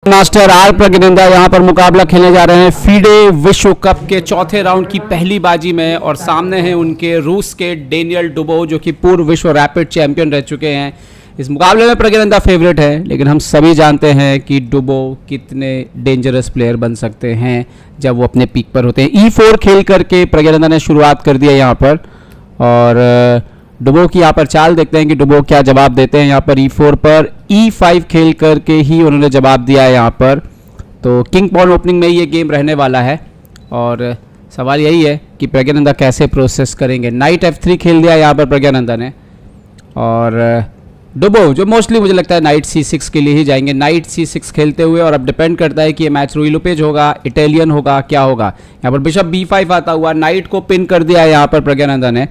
Master are प्रज्ञनंदा यहाँ पर मुकाबला खेलने जा रहे हैं फीडे विश्व कप के चौथे राउंड की पहली बाजी में और सामने हैं उनके रूस के डेनियल डुबो जो कि पूर्व विश्व रैपिड चैंपियन रह चुके हैं। इस मुकाबले में प्रज्ञनंदा फेवरेट है, लेकिन हम सभी जानते हैं कि डुबो कितने डेंजरस प्लेयर बन सकते हैं जब वो अपने पीक पर होते हैं। E4 खेल करके प्रज्ञनंदा ने शुरुआत कर दिया यहाँ पर और डुबो की यहाँ पर चाल देखते हैं कि डुबो क्या जवाब देते हैं। यहाँ पर E4 पर E5 खेल करके ही उन्होंने जवाब दिया है यहाँ पर। तो किंग पॉन ओपनिंग में ये गेम रहने वाला है और सवाल यही है कि प्रज्ञनंदा कैसे प्रोसेस करेंगे। नाइट F3 खेल दिया यहाँ पर प्रज्ञनंदा ने और डुबो जो मोस्टली मुझे लगता है नाइट C6 के लिए ही जाएंगे। नाइट C6 खेलते हुए और अब डिपेंड करता है कि ये मैच रुई लुपेज होगा, इटालियन होगा, क्या होगा। यहाँ पर बिशप B5 आता हुआ, नाइट को पिन कर दिया है यहाँ पर प्रज्ञनंदा ने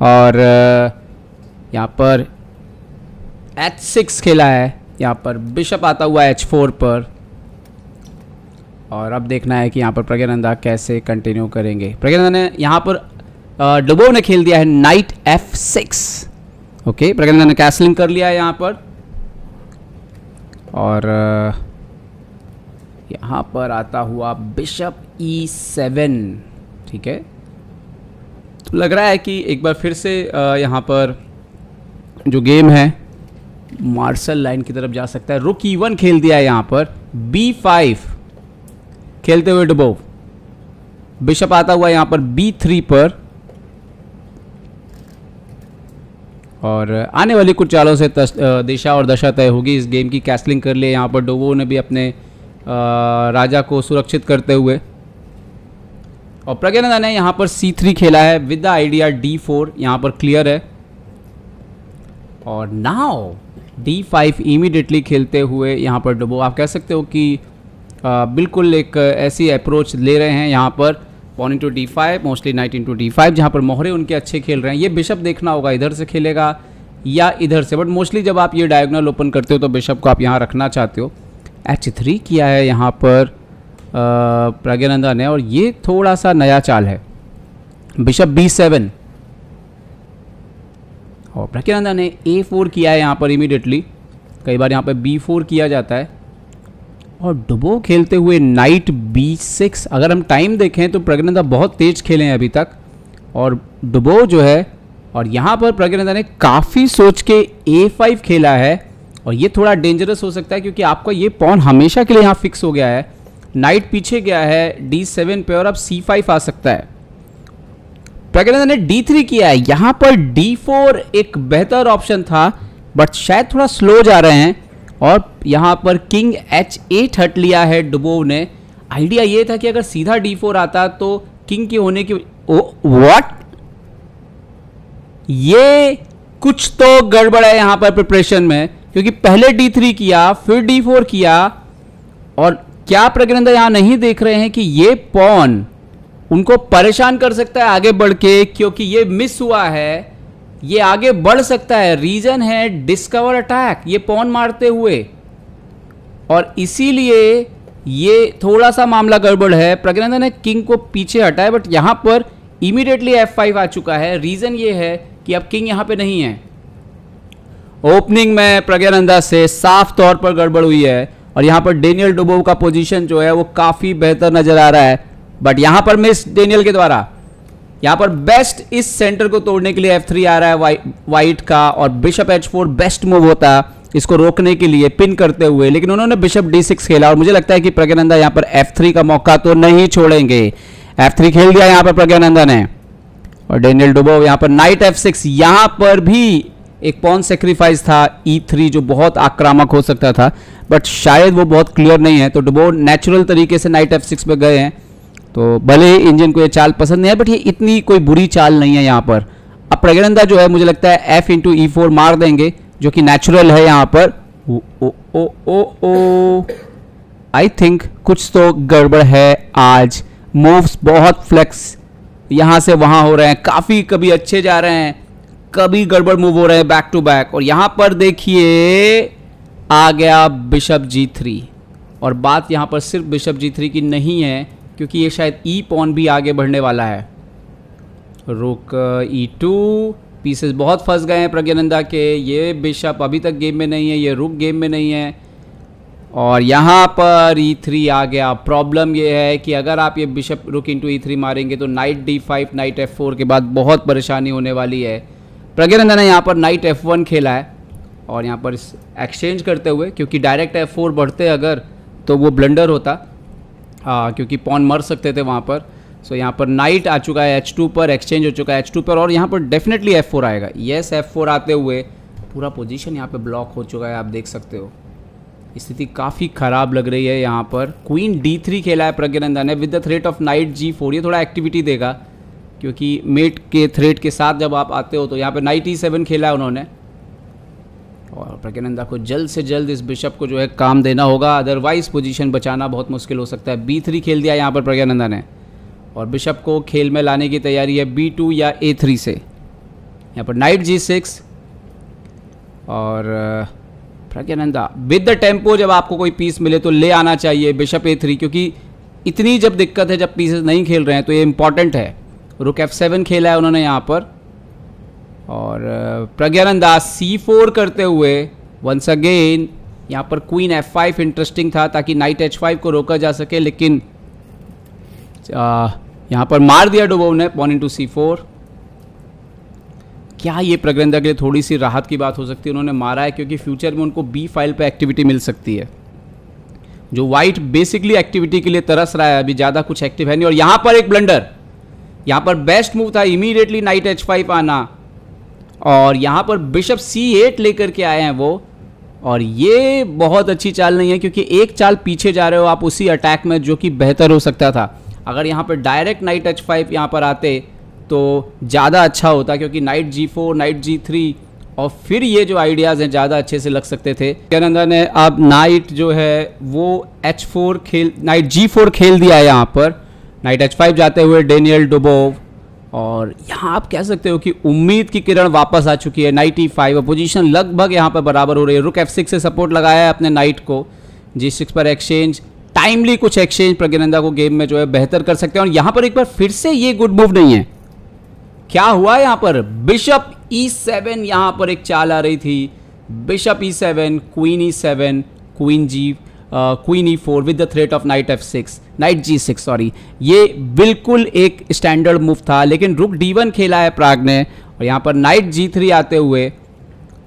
और यहाँ पर H6 खेला है। यहाँ पर बिशप आता हुआ H4 पर और अब देखना है कि यहाँ पर प्रज्ञनंदा कैसे कंटिन्यू करेंगे। प्रज्ञनंदा ने यहाँ पर डुबो ने खेल दिया है नाइट F6। ओके, प्रज्ञनंदा ने कैसलिंग कर लिया है यहाँ पर और यहाँ पर आता हुआ बिशप E7। ठीक है, तो लग रहा है कि एक बार फिर से यहाँ पर जो गेम है मार्शल लाइन की तरफ जा सकता है। रुक E1 खेल दिया है यहाँ पर, B5 खेलते हुए डुबो, बिशप आता हुआ यहाँ पर B3 पर और आने वाली कुछ चालों से दिशा और दशा तय होगी। इस गेम की कैसलिंग कर लिए यहाँ पर डुबो ने भी अपने राजा को सुरक्षित करते हुए और प्रज्ञनंदा ने यहाँ पर C3 खेला है विद द आइडिया D4। यहाँ पर क्लियर है और नाउ D5 इमीडिएटली खेलते हुए यहाँ पर डुबो, आप कह सकते हो कि बिल्कुल एक ऐसी अप्रोच ले रहे हैं यहाँ पर pawn into D5, mostly knight into D5, जहाँ पर मोहरे उनके अच्छे खेल रहे हैं। ये बिशप देखना होगा इधर से खेलेगा या इधर से, बट मोस्टली जब आप ये डायगोनल ओपन करते हो तो बिशप को आप यहाँ रखना चाहते हो। H3 किया है यहाँ पर प्रज्ञनंदा ने और ये थोड़ा सा नया चाल है। बिशप B7 और प्रज्ञनंदा ने A4 किया है यहाँ पर इमीडिएटली। कई बार यहाँ पर B4 किया जाता है और डुबो खेलते हुए नाइट B6। अगर हम टाइम देखें तो प्रज्ञनंदा बहुत तेज खेले हैं अभी तक और डुबो जो है, और यहाँ पर प्रज्ञनंदा ने काफ़ी सोच के A5 खेला है और ये थोड़ा डेंजरस हो सकता है क्योंकि आपका ये पॉन हमेशा के लिए यहाँ फिक्स हो गया है। नाइट पीछे गया है D7 पे और अब C5 आ सकता है। प्रज्ञनंदा ने D3 किया है। यहाँ पर D4 एक बेहतर ऑप्शन था बट शायद थोड़ा स्लो जा रहे हैं और यहाँ पर किंग H8 हट लिया है डुबो ने। आइडिया ये था कि अगर सीधा D4 आता तो किंग के होने की व्हाट, ये कुछ तो गड़बड़ है यहाँ पर प्रिपरेशन में, क्योंकि पहले D3 किया फिर D4 किया और क्या प्रज्ञनंदा यहाँ नहीं देख रहे हैं कि ये पॉन उनको परेशान कर सकता है आगे बढ़ के, क्योंकि ये मिस हुआ है, ये आगे बढ़ सकता है। रीजन है डिस्कवर अटैक, ये पॉन मारते हुए, और इसीलिए ये थोड़ा सा मामला गड़बड़ है। प्रज्ञनंदा ने किंग को पीछे हटाया बट यहाँ पर इमीडिएटली F5 आ चुका है। रीजन ये है कि अब किंग यहाँ पे नहीं है। ओपनिंग में प्रज्ञनंदा से साफ तौर पर गड़बड़ हुई है और यहाँ पर डेनियल डुबो का पोजीशन जो है वो काफ़ी बेहतर नज़र आ रहा है बट यहाँ पर मिस डेनियल के द्वारा। यहाँ पर बेस्ट इस सेंटर को तोड़ने के लिए F3 आ रहा है वाइट का और बिशप H4 बेस्ट मूव होता है इसको रोकने के लिए पिन करते हुए, लेकिन उन्होंने बिशप D6 खेला और मुझे लगता है कि प्रज्ञनंदा यहाँ पर F3 का मौका तो नहीं छोड़ेंगे। F3 खेल दिया यहाँ पर प्रज्ञनंदा ने और डेनियल डुबो यहाँ पर नाइट F6। यहाँ पर भी एक पॉन सेक्रीफाइस था E3 जो बहुत आक्रामक हो सकता था बट शायद वो बहुत क्लियर नहीं है, तो डुबो नेचुरल तरीके से नाइट F6 पे गए हैं। तो भले ही इंजन को ये चाल पसंद नहीं है बट ये इतनी कोई बुरी चाल नहीं है यहाँ पर। अब प्रज्ञनंदा जो है मुझे लगता है F इंटू E4 मार देंगे जो कि नेचुरल है यहाँ पर। ओ आई थिंक कुछ तो गड़बड़ है आज। मूव्स बहुत फ्लेक्स यहाँ से वहाँ हो रहे हैं, काफ़ी कभी अच्छे जा रहे हैं कभी गड़बड़ मूव हो रहे हैं बैक टू बैक, और यहाँ पर देखिए आ गया बिशप G3 और बात यहाँ पर सिर्फ बिशप G3 की नहीं है क्योंकि ये शायद E पॉन भी आगे बढ़ने वाला है। रुक E2, पीसेस बहुत फंस गए हैं प्रज्ञनंदा के। ये बिशप अभी तक गेम में नहीं है, ये रुक गेम में नहीं है और यहाँ पर E3 आ गया। प्रॉब्लम ये है कि अगर आप ये बिशप रुक इंटू E3 मारेंगे तो नाइट D5 नाइट F4 के बाद बहुत परेशानी होने वाली है। प्रज्ञानंदा ने यहाँ पर नाइट F1 खेला है और यहाँ पर एक्सचेंज करते हुए, क्योंकि डायरेक्ट F4 बढ़ते अगर तो वो ब्लंडर होता, क्योंकि पॉन मर सकते थे वहाँ पर। सो यहाँ पर नाइट आ चुका है H2 पर, एक्सचेंज हो चुका है H2 पर और यहाँ पर डेफिनेटली F4 आएगा। येस, F4 आते हुए पूरा पोजीशन यहाँ पे ब्लॉक हो चुका है, आप देख सकते हो। स्थिति काफ़ी ख़राब लग रही है यहाँ पर। क्वीन D3 खेला है प्रज्ञानंदा ने with the threat of night G4। ये थोड़ा एक्टिविटी देगा, क्योंकि मेट के थ्रेट के साथ जब आप आते हो तो यहाँ पे नाइट E7 खेला है उन्होंने। और प्रज्ञानंदा को जल्द से जल्द इस बिशप को जो है काम देना होगा, अदरवाइज पोजीशन बचाना बहुत मुश्किल हो सकता है। B3 खेल दिया यहाँ पर प्रज्ञानंदा ने और बिशप को खेल में लाने की तैयारी है B2 या A3 से। यहाँ पर नाइट G6 और प्रज्ञानंदा विद द टेम्पो, जब आपको कोई पीस मिले तो ले आना चाहिए बिशप A3, क्योंकि इतनी जब दिक्कत है जब पीसेस नहीं खेल रहे हैं तो ये इंपॉर्टेंट है। रुक F7 खेला है उन्होंने यहाँ पर और प्रज्ञानंदा C4 करते हुए वंस अगेन यहाँ पर क्वीन F5 इंटरेस्टिंग था ताकि नाइट H5 को रोका जा सके, लेकिन यहाँ पर मार दिया डुबोव ने पॉन इंटू C4। क्या ये प्रज्ञानंदा के लिए थोड़ी सी राहत की बात हो सकती है? उन्होंने मारा है क्योंकि फ्यूचर में उनको B फाइल पे एक्टिविटी मिल सकती है। जो वाइट बेसिकली एक्टिविटी के लिए तरस रहा है, अभी ज़्यादा कुछ एक्टिव है नहीं। और यहाँ पर एक ब्लंडर, यहाँ पर बेस्ट मूव था इमीडिएटली नाइट H5 आना और यहाँ पर बिशप C8 लेकर के आए हैं वो। और ये बहुत अच्छी चाल नहीं है, क्योंकि एक चाल पीछे जा रहे हो आप उसी अटैक में, जो कि बेहतर हो सकता था। अगर यहाँ पर डायरेक्ट नाइट H5 यहाँ पर आते तो ज़्यादा अच्छा होता, क्योंकि नाइट G4 नाइट G3 और फिर ये जो आइडियाज़ हैं ज़्यादा अच्छे से लग सकते थे। प्रज्ञानंदा ने अब नाइट जो है वो H4 खेल, नाइट G4 खेल दिया है यहाँ पर। नाइट H5 जाते हुए डेनियल डुबोव और यहाँ आप कह सकते हो कि उम्मीद की किरण वापस आ चुकी है। नाइट E5 पोजीशन लगभग यहाँ पर बराबर हो रही है। रुक F6 से सपोर्ट लगाया है अपने नाइट को। G6 पर एक्सचेंज, टाइमली कुछ एक्सचेंज प्रज्ञानंदा को गेम में जो है बेहतर कर सकते हैं। और यहाँ पर एक बार फिर से ये गुड मूव नहीं है। क्या हुआ यहाँ पर? बिशप E7 यहाँ पर एक चाल आ रही थी। Bishop E7 queen E7 queen E4 with the threat of night F6 night G6 sorry. ये बिल्कुल एक स्टैंडर्ड मूव था, लेकिन रुक D1 खेला है प्राग ने और यहाँ पर नाइट G3 आते हुए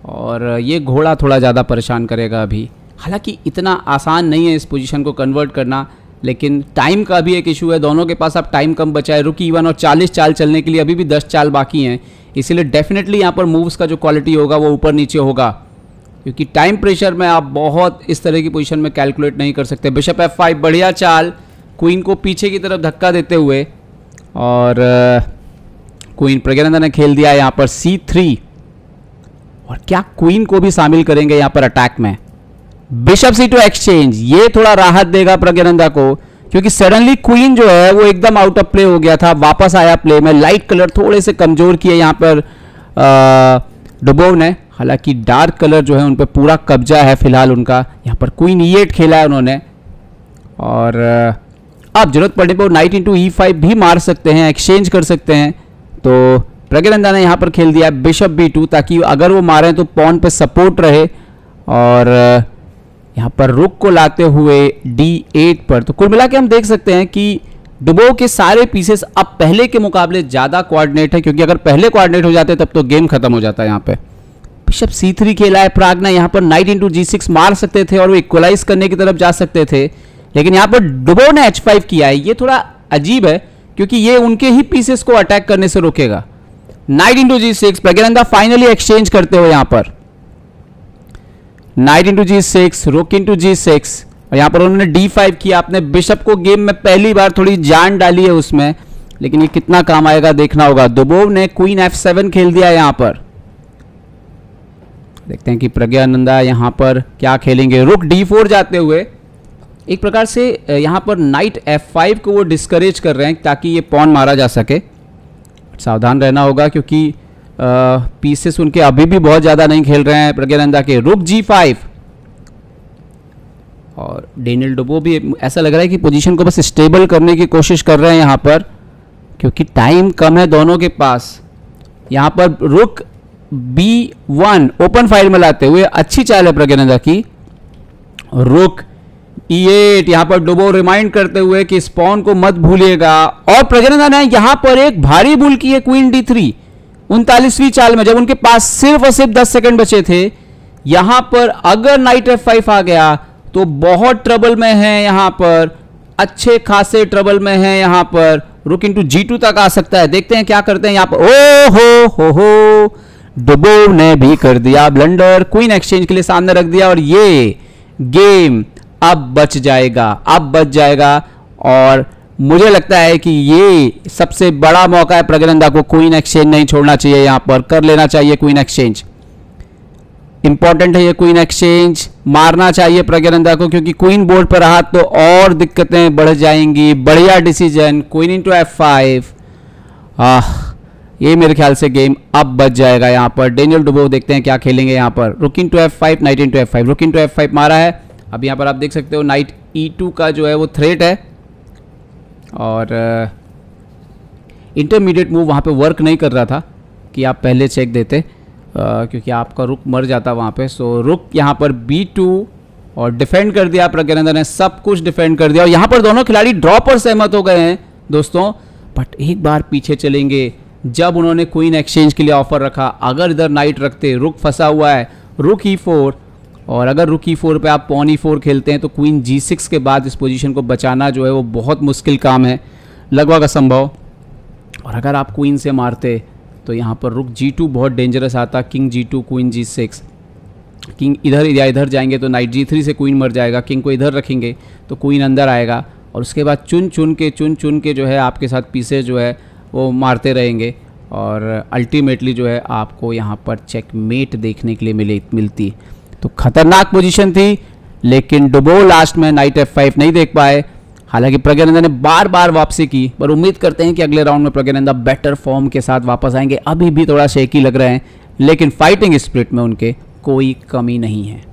और ये घोड़ा थोड़ा ज़्यादा परेशान करेगा अभी। हालांकि इतना आसान नहीं है इस पोजीशन को कन्वर्ट करना, लेकिन टाइम का भी एक इशू है। दोनों के पास अब टाइम कम बचा है। रुक E1 और 40 चाल चलने के लिए अभी भी 10 चाल बाकी हैं, इसीलिए डेफिनेटली यहाँ पर मूव्स का जो क्वालिटी होगा वो ऊपर नीचे होगा, क्योंकि टाइम प्रेशर में आप बहुत इस तरह की पोजीशन में कैलकुलेट नहीं कर सकते। बिशप F5 बढ़िया चाल, क्वीन को पीछे की तरफ धक्का देते हुए और क्वीन प्रज्ञानंदा ने खेल दिया यहाँ पर C3 और क्या क्वीन को भी शामिल करेंगे यहाँ पर अटैक में। बिशप C2 एक्सचेंज, ये थोड़ा राहत देगा प्रज्ञानंदा को, क्योंकि सडनली क्वीन जो है वो एकदम आउट ऑफ प्ले हो गया था, वापस आया प्ले में। लाइट कलर थोड़े से कमजोर किए यहाँ पर डुबोव ने, हालांकि डार्क कलर जो है उन पर पूरा कब्जा है फिलहाल उनका। यहाँ पर क्वीन E8 खेला है उन्होंने और अब जरूरत पड़ने पर नाइट इंटू E5 भी मार सकते हैं, एक्सचेंज कर सकते हैं। तो प्रज्ञानंदा ने यहाँ पर खेल दिया बिशप B2 ताकि अगर वो मारें तो पॉन पे सपोर्ट रहे और यहाँ पर रुक को लाते हुए D8 पर। तो कुल मिला के हम देख सकते हैं कि डुबोव के सारे पीसेस अब पहले के मुकाबले ज़्यादा कोऑर्डिनेट है, क्योंकि अगर पहले कोऑर्डिनेट हो जाते तब तो गेम खत्म हो जाता है। यहाँ पे बिशप C3 खेला है प्राग ने, यहाँ पर नाइट इंटू G6 मार सकते थे और वो इक्वलाइज करने की तरफ जा सकते थे, लेकिन यहाँ पर डुबोव ने H5 किया है। ये थोड़ा अजीब है, क्योंकि ये उनके ही पीसेस को अटैक करने से रोकेगा। Night into G6 Praggnanandhaa finally exchange करते हुए यहाँ पर नाइट इंटू G6 रुक इंटू G6 और यहाँ पर उन्होंने D5 किया। अपने बिशप को गेम में पहली बार थोड़ी जान डाली है उसमें, लेकिन ये कितना काम आएगा देखना होगा। डुबोव ने क्वीन F7 खेल दिया यहाँ पर। देखते हैं कि प्रज्ञानंदा यहाँ पर क्या खेलेंगे। रुक D4 जाते हुए एक प्रकार से यहाँ पर नाइट F5 को वो डिस्करेज कर रहे हैं ताकि ये पॉन मारा जा सके। सावधान रहना होगा, क्योंकि पीसेस उनके अभी भी बहुत ज़्यादा नहीं खेल रहे हैं प्रज्ञानंदा के। रुक G5 और डेनियल डुबोव भी ऐसा लग रहा है कि पोजीशन को बस स्टेबल करने की कोशिश कर रहे हैं यहाँ पर, क्योंकि टाइम कम है दोनों के पास। यहाँ पर रुक B1 ओपन फाइल में लाते हुए अच्छी चाल है प्रज्ञानंदा की। रुक E8 यहाँ पर डुबो रिमाइंड करते हुए कि स्पॉन को मत भूलिएगा। और प्रज्ञानंदा ने यहाँ पर एक भारी भूल की है क्वीन D3 39वीं चाल में, जब उनके पास सिर्फ और सिर्फ 10 सेकंड बचे थे। यहां पर अगर नाइट F5 आ गया तो बहुत ट्रबल में है, यहां पर अच्छे खासे ट्रबल में है। यहां पर रुक इनटू G2 तक आ सकता है। देखते हैं क्या करते हैं यहां पर। ओ हो डुबो ने भी कर दिया ब्लंडर, क्वीन एक्सचेंज के लिए सामने रख दिया और ये गेम अब बच जाएगा। और मुझे लगता है कि ये सबसे बड़ा मौका है प्रज्ञानंदा को। क्वीन एक्सचेंज नहीं छोड़ना चाहिए, यहां पर कर लेना चाहिए क्वीन एक्सचेंज। इंपॉर्टेंट है ये क्वीन एक्सचेंज, मारना चाहिए प्रज्ञानंदा को, क्योंकि क्वीन बोर्ड पर रहा तो और दिक्कतें बढ़ जाएंगी। बढ़िया डिसीजन, क्वीन इंटू F5। ये मेरे ख्याल से गेम अब बच जाएगा। यहां पर डेनियल डुबो देखते हैं क्या खेलेंगे। यहां पर रुक into F5, night into F5, रुक इंटू F5 मारा है। अब यहां पर आप देख सकते हो नाइट E2 का जो है वो थ्रेट है और इंटरमीडिएट मूव वहाँ पे वर्क नहीं कर रहा था कि आप पहले चेक देते, क्योंकि आपका रुक मर जाता वहाँ पे। सो रुक यहाँ पर B2 और डिफेंड कर दिया प्रज्ञानंदा ने, सब कुछ डिफेंड कर दिया। और यहाँ पर दोनों खिलाड़ी ड्रॉ पर सहमत हो गए हैं दोस्तों। बट एक बार पीछे चलेंगे, जब उन्होंने क्वीन एक्सचेंज के लिए ऑफर रखा, अगर इधर नाइट रखते, रुक फंसा हुआ है, रुक E4, और अगर रुक E4 पे आप पॉन E4 खेलते हैं तो क्वीन G6 के बाद इस पोजीशन को बचाना जो है वो बहुत मुश्किल काम है, लगभग असंभव। और अगर आप क्वीन से मारते तो यहाँ पर रुक G2 बहुत डेंजरस आता, king G2 queen G6, king इधर या इधर जाएंगे तो नाइट G3 से क्वीन मर जाएगा, किंग को इधर रखेंगे तो क्वीन अंदर आएगा और उसके बाद चुन चुन के जो है आपके साथ पीसेज जो है वो मारते रहेंगे और अल्टीमेटली जो है आपको यहाँ पर चेकमेट देखने के लिए मिलती। तो खतरनाक पोजीशन थी, लेकिन डुबो लास्ट में नाइट F5 नहीं देख पाए। हालांकि प्रज्ञानंदा ने बार बार वापसी की, पर उम्मीद करते हैं कि अगले राउंड में प्रज्ञानंदा बेटर फॉर्म के साथ वापस आएंगे। अभी भी थोड़ा शेकी लग रहे हैं, लेकिन फाइटिंग स्पिरिट में उनके कोई कमी नहीं है।